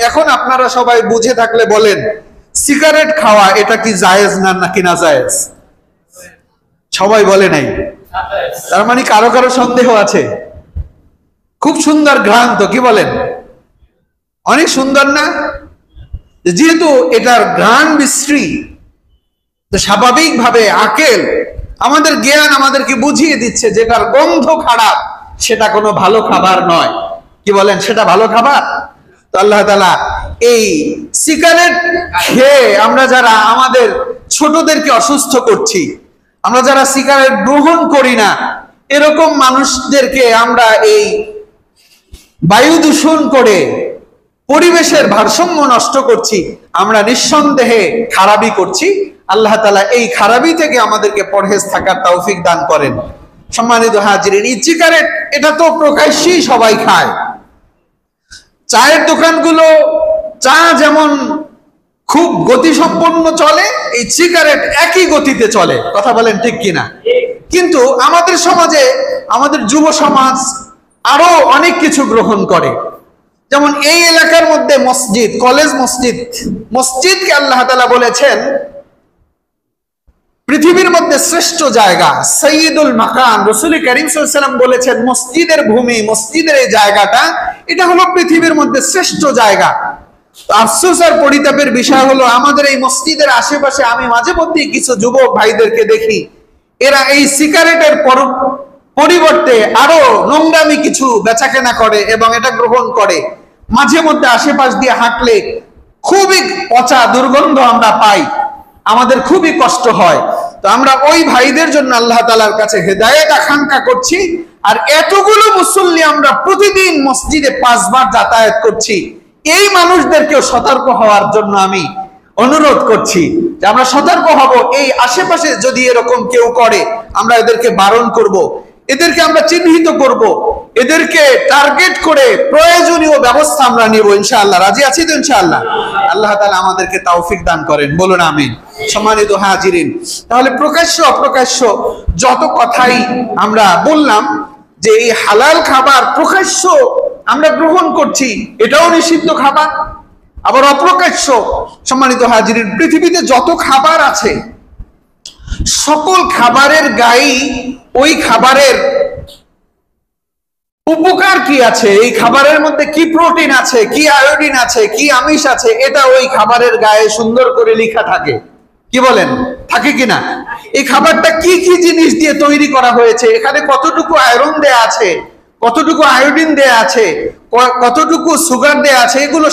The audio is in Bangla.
এখন আপনারা সবাই বুঝে থাকলে বলেন, সিগারেট খাওয়া এটা কি জায়েজ নাকি না জায়েজ? সবাই বলে নাই, তার মানে কারো কারো সন্দেহ আছে। খুব সুন্দর ঘ্রাণ তো, কি বলেন? অনেক সুন্দর না? যেহেতু এটার ঘ্রাণ বিশ্রী, তো স্বাভাবিকভাবে আকেল, আমাদের জ্ঞান আমাদেরকে বুঝিয়ে দিচ্ছে যেটার গন্ধ খারাপ, সেটা কোনো ভালো খাবার নয়। কি বলেন, সেটা ভালো খাবার? তো আল্লাহ তাআলা এই সিগারেট খেয়ে আমরা যারা আমাদের ছোটদেরকে অসুস্থ করছি, আমরা যারা সিগারেট গ্রহণ করি না, এরকম মানুষদেরকে আমরা এই বায়ু দূষণ করে পরিবেশের ভারসাম্য নষ্ট করছি, আমরা নিঃসন্দেহে খারাপই করছি। আল্লাহ তাআলা এই খারাপি থেকে আমাদেরকে পরহেজ থাকার তৌফিক দান করেন। সম্মানিত হাজিরিন, এই সিগারেট এটা তো প্রকাশ্যেই সবাই খায়। চায়ের দোকানগুলো চা যেমন খুব গতিসম্পন্ন চলে, এই সিগারেট একই গতিতে চলে। কথা বলেন ঠিক কিনা? কিন্তু আমাদের সমাজে, আমাদের যুব সমাজ আরো অনেক কিছু গ্রহণ করে। যেমন এই এলাকার মধ্যে মসজিদ, কলেজ মসজিদ, মসজিদকে আল্লাহ তাআলা বলেছেন পৃথিবীর মধ্যে শ্রেষ্ঠ জায়গা, সাইয়্যিদুল মাকান। রাসূল কারীম সাল্লাল্লাহু আলাইহি ওয়াসাল্লাম বলেছেন মসজিদের ভূমি, মসজিদের এই জায়গাটা, এটা হলো পৃথিবীর মধ্যে শ্রেষ্ঠ জায়গা। আফসোস আর পরিতাপের বিষয় হলো আমাদের এই মসজিদের আশেপাশে আমি মাঝে মধ্যে কিছু যুবক ভাইদেরকে দেখি, এরা এই সিগারেটের পরিবর্তে আরো নোংরামি কিছু বেচাকেনা করে এবং এটা গ্রহণ করে। মাঝে মধ্যে আশেপাশ দিয়ে হাঁটলে খুবই পচা দুর্গন্ধ আমরা পাই, আমাদের খুবই কষ্ট হয়। তো আমরা ওই ভাইদের জন্য আল্লাহ তাআলার কাছে হেদায়েত আকাঙ্ক্ষা করছি। আর এতগুলো মুসল্লি আমরা প্রতিদিন মসজিদে 5 বার যাতায়াত করছি, এই মানুষদেরকেও সতর্ক হওয়ার জন্য আমি অনুরোধ করছি যে আমরা সতর্ক হব। এই আশেপাশে যদি এরকম কেউ করে, আমরা এদেরকে বারণ করব, এদেরকে আমরা চিহ্নিত করব, এদেরকে টার্গেট করে প্রয়োজনীয় ব্যবস্থা আমরা নিব ইনশাআল্লাহ। রাজি আছি তো ইনশাআল্লাহ? আল্লাহ তাআলা আমাদেরকে তৌফিক দান করেন, বলুন আমিন। সম্মানিত হাজিরিন, তাহলে প্রকাশ্য অপ্রকাশ্য যত কথাই আমরা বললাম যে এই হালাল খাবার প্রকাশ্য আমরা গ্রহণ করছি, এটাও নিষিদ্ধ খাবার। আবার অপ্রকাশ্য, সম্মানিত হাজিরিন, পৃথিবীতে যত খাবার আছে সকল খাবারের গায়ে ওই খাবারের উপকার কি আছে, এই খাবারের মধ্যে কি প্রোটিন আছে, কি আয়োডিন আছে, কি আমিষ আছে, এটা ওই খাবারের গায়ে সুন্দর করে লেখা থাকে। কি বলেন, থাকে কিনা? এই খাবারটা কি কি জিনিস দিয়ে তৈরি করা হয়েছে, এখানে কতটুকু আয়রন দেয়া আছে, কতটুকু আয়োডিন দেয়া আছে, কতটুকু সুগার দেয়া আছে, এগুলো